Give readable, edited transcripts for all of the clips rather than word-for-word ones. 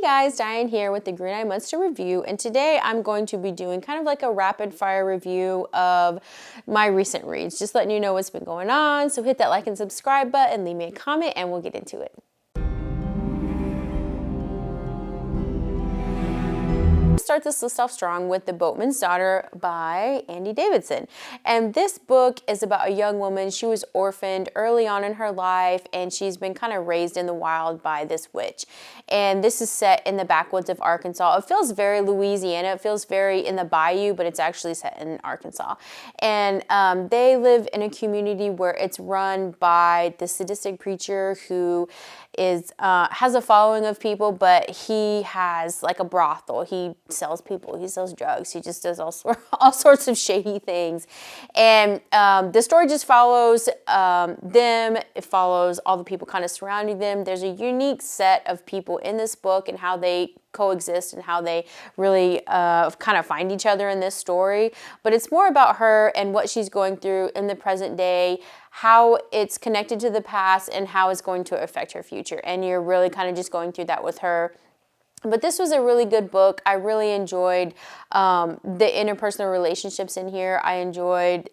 Hey guys, Diane here with the Green Eyed Monster Review, and today I'm going to be doing kind of like a rapid fire review of my recent reads, just letting you know what's been going on. So hit that like and subscribe button, leave me a comment, and we'll get into it. Start this list off strong with The Boatman's Daughter by Andy Davidson. And this book is about a young woman. She was orphaned early on in her life, and she's been kind of raised in the wild by this witch. And this is set in the backwoods of Arkansas. It feels very Louisiana. It feels very in the bayou, but it's actually set in Arkansas. And they live in a community where it's run by the sadistic preacher who has a following of people, but he has like a brothel. He sells people, he sells drugs, he just does all sorts of shady things. And the story just follows them. It follows all the people kind of surrounding them. There's a unique set of people in this book and how they coexist and how they really kind of find each other in this story. But it's more about her and what she's going through in the present day, how it's connected to the past, and how it's going to affect her future. And you're really kind of just going through that with her. But this was a really good book. I really enjoyed the interpersonal relationships in here. I enjoyed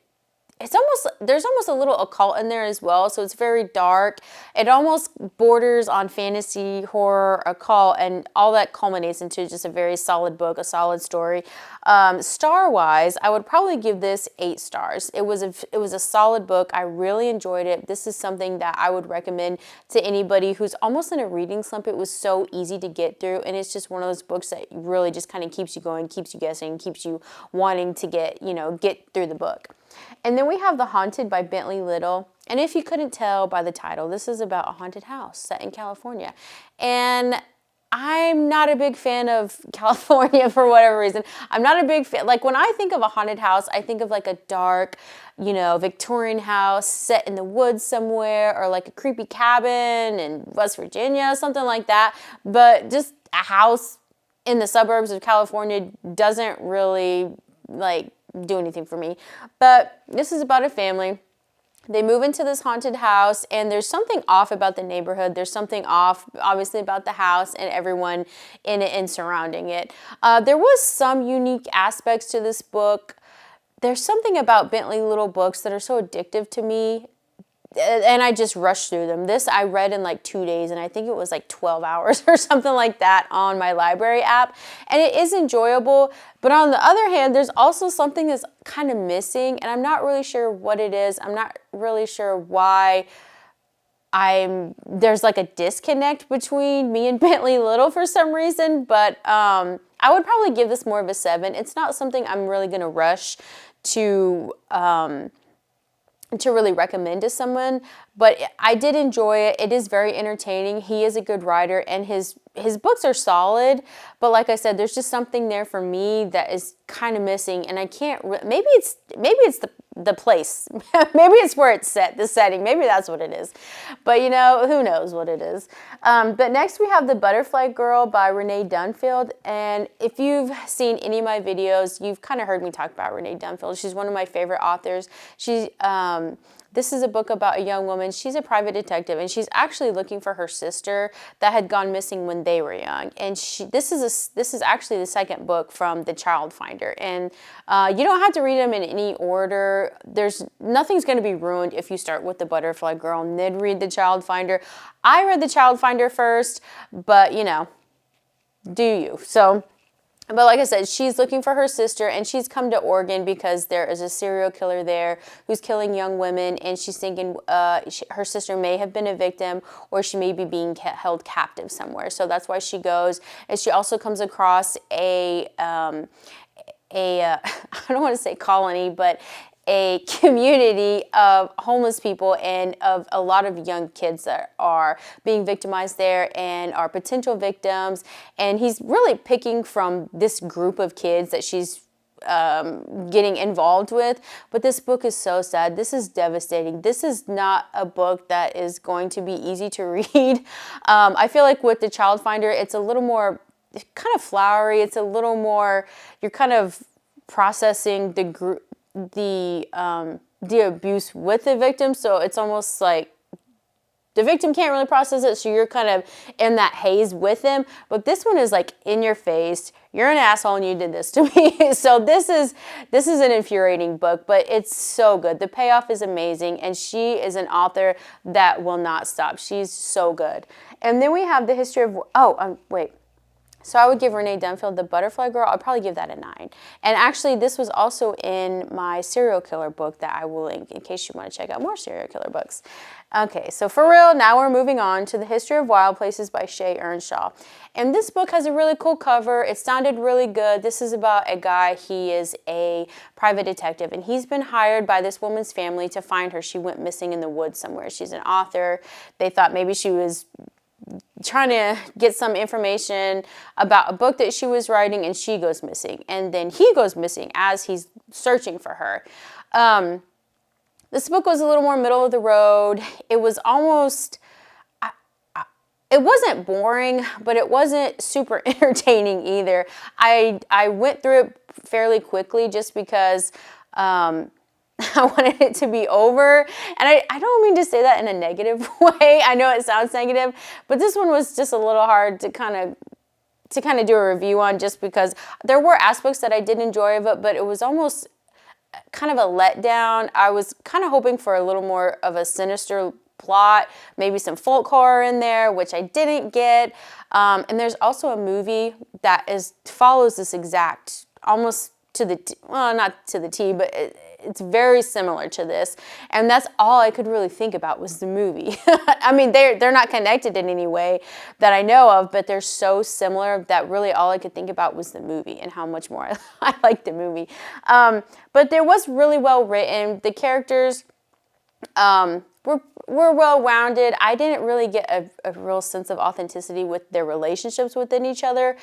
there's almost a little occult in there as well, so it's very dark. It almost borders on fantasy, horror, occult, and all that culminates into just a very solid book, a solid story. Star-wise, I would probably give this 8 stars. It was a solid book. I really enjoyed it. This is something that I would recommend to anybody who's almost in a reading slump. It was so easy to get through, and it's just one of those books that really just kind of keeps you going, keeps you guessing, keeps you wanting to get through the book. And then we have The Haunted by Bentley Little. And if you couldn't tell by the title, this is about a haunted house set in California. And I'm not a big fan of California for whatever reason. I'm not a big fan. Like when I think of a haunted house, I think of like a dark, Victorian house set in the woods somewhere, or like a creepy cabin in West Virginia, something like that. But just a house in the suburbs of California doesn't really do anything for me. But this is about a family. They move into this haunted house, and there's something off about the neighborhood. There's something off, obviously, about the house and everyone in it and surrounding it. There was some unique aspects to this book. There's something about Bentley Little books that are so addictive to me, and I just rushed through them. This I read in like 2 days, and I think it was like 12 hours or something like that on my library app. And it is enjoyable, but on the other hand, there's also something that's kind of missing, and I'm not really sure what it is. I'm not really sure why there's like a disconnect between me and Bentley Little for some reason, but I would probably give this more of a 7. It's not something I'm really going to rush to really recommend to someone, but I did enjoy it. It is very entertaining. He is a good writer, and his books are solid, but like I said, there's just something there for me that is kind of missing, and I can't maybe it's the place. Maybe it's where it's set, the setting. Maybe that's what it is. But who knows what it is. But next we have The Butterfly Girl by Renee Dunfield. And if you've seen any of my videos, you've kind of heard me talk about Renee Dunfield. She's one of my favorite authors. This is a book about a young woman. She's a private detective, and she's actually looking for her sister that had gone missing when they were young. And this is actually the second book from The Child Finder. And you don't have to read them in any order. Nothing's going to be ruined if you start with The Butterfly Girl and then read The Child Finder. I read The Child Finder first, but do you? But like I said, she's looking for her sister, and she's come to Oregon because there is a serial killer there who's killing young women, and she's thinking her sister may have been a victim, or she may be being held captive somewhere. So that's why she goes. And she also comes across I don't want to say colony, but a community of homeless people and of a lot of young kids that are being victimized there and are potential victims. And he's really picking from this group of kids that she's getting involved with. But this book is so sad. This is devastating. This is not a book that is going to be easy to read. I feel like with The Child Finder, it's a little more kind of flowery. It's a little more, you're kind of processing the abuse with the victim, so it's almost like the victim can't really process it, so you're kind of in that haze with them. But this one is like in your face. You're an asshole and you did this to me. So this is an infuriating book, but it's so good. The payoff is amazing, and she is an author that will not stop. She's so good. And then we have the history of, wait. So I would give Renee Dunfield, The Butterfly Girl, I'd probably give that a 9. And actually, this was also in my serial killer book that I will link in case you want to check out more serial killer books. Okay, so for real, now we're moving on to The History of Wild Places by Shay Earnshaw. And this book has a really cool cover. It sounded really good. This is about a guy, he is a private detective, and he's been hired by this woman's family to find her. She went missing in the woods somewhere. She's an author. They thought maybe she was trying to get some information about a book that she was writing, and she goes missing. And then he goes missing as he's searching for her. This book was a little more middle of the road. It was almost, it wasn't boring, but it wasn't super entertaining either. I went through it fairly quickly just because I wanted it to be over. And I don't mean to say that in a negative way. I know it sounds negative, but this one was just a little hard to kind of do a review on, just because there were aspects that I did enjoy of it, but it was almost kind of a letdown. I was kind of hoping for a little more of a sinister plot, maybe some folk horror in there, which I didn't get. And there's also a movie that follows this exact, almost to the, well, not to the T, but it's very similar to this. And that's all I could really think about was the movie. I mean, they're not connected in any way that I know of, but they're so similar that really all I could think about was the movie and how much more I liked the movie. But there was really well written. The characters were well-rounded. I didn't really get a real sense of authenticity with their relationships within each other,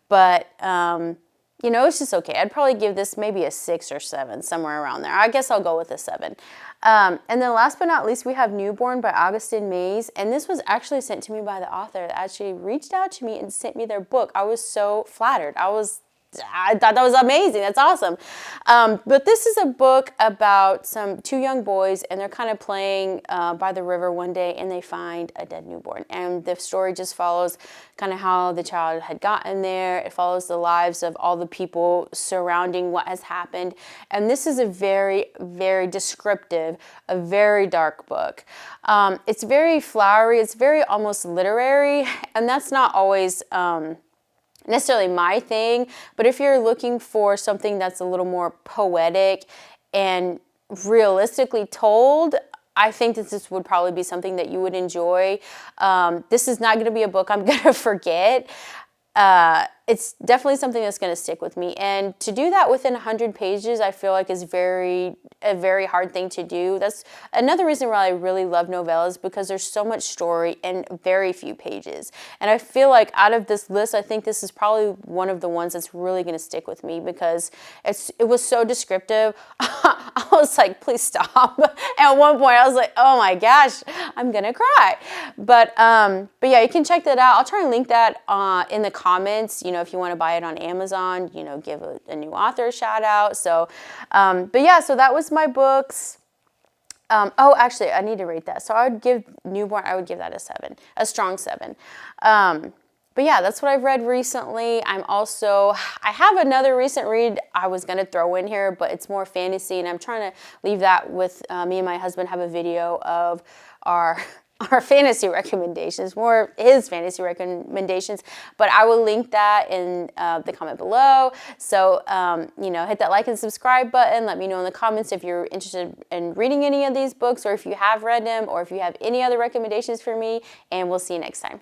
but you know, it's just okay. I'd probably give this maybe a 6 or 7, somewhere around there. I guess I'll go with a 7. And then last but not least, we have Newborn by Augustine Mays. And this was actually sent to me by the author that actually reached out to me and sent me their book. I was so flattered. I thought that was amazing. That's awesome. But this is a book about two young boys, and they're kind of playing by the river one day, and they find a dead newborn. And the story just follows kind of how the child had gotten there. It follows the lives of all the people surrounding what has happened. And this is a very, very descriptive, a very dark book. It's very flowery. It's very almost literary, and that's not always necessarily my thing, but if you're looking for something that's a little more poetic and realistically told, I think that this would probably be something that you would enjoy. This is not going to be a book I'm going to forget. It's definitely something that's going to stick with me, and to do that within 100 pages, I feel like is a very hard thing to do. That's another reason why I really love novellas, because there's so much story in very few pages. And I feel like out of this list, I think this is probably one of the ones that's really going to stick with me, because it was so descriptive. I was like, please stop. At one point, I was like, oh my gosh, I'm gonna cry. But yeah, you can check that out. I'll try and link that in the comments. You know, if you want to buy it on Amazon, you know, give a new author a shout out. So, but yeah, so that was my books. Oh, actually, I need to rate that. So I would give Newborn, I would give that a 7, a strong 7. But yeah, that's what I've read recently. I have another recent read I was going to throw in here, but it's more fantasy, and I'm trying to leave that with me and my husband have a video of our fantasy recommendations, more his fantasy recommendations, but I will link that in the comment below. So, you know, hit that like and subscribe button. Let me know in the comments if you're interested in reading any of these books, or if you have read them, or if you have any other recommendations for me, and we'll see you next time.